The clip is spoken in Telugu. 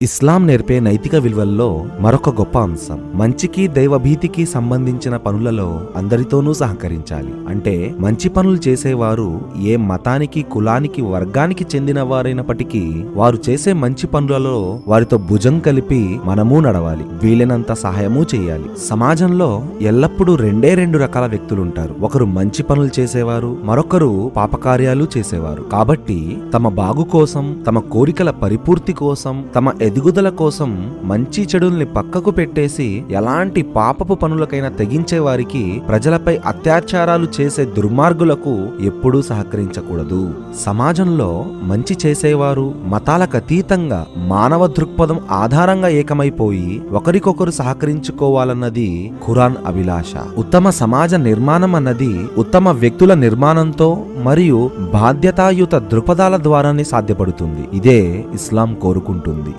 ఇస్లాం నేర్పే నైతిక విలువల్లో మరొక గొప్ప అంశం మంచికి దైవభీతికి సంబంధించిన పనులలో అందరితోనూ సహకరించాలి. అంటే మంచి పనులు చేసేవారు ఏ మతానికి, కులానికి, వర్గానికి చెందిన వారైనప్పటికీ వారు చేసే మంచి పనులలో వారితో భుజం కలిపి మనము నడవాలి, వీలైనంత సహాయము చేయాలి. సమాజంలో ఎల్లప్పుడూ రెండు రకాల వ్యక్తులుంటారు. ఒకరు మంచి పనులు చేసేవారు, మరొకరు పాపకార్యాలు చేసేవారు. కాబట్టి తమ బాగు కోసం, తమ కోరికల పరిపూర్తి కోసం, తమ ఎదుగుదల కోసం మంచి చెడుల్ని పక్కకు పెట్టేసి ఎలాంటి పాపపు పనులకైనా తెగించే వారికి, ప్రజలపై అత్యాచారాలు చేసే దుర్మార్గులకు ఎప్పుడూ సహకరించకూడదు. సమాజంలో మంచి చేసేవారు మతాలకు అతీతంగా మానవ దృక్పథం ఆధారంగా ఏకమైపోయి ఒకరికొకరు సహకరించుకోవాలన్నది ఖురాన్ అభిలాష. ఉత్తమ సమాజ నిర్మాణం అన్నది ఉత్తమ వ్యక్తుల నిర్మాణంతో మరియు బాధ్యతాయుత దృక్పథాల ద్వారానే సాధ్యపడుతుంది. ఇదే ఇస్లాం కోరుకుంటుంది.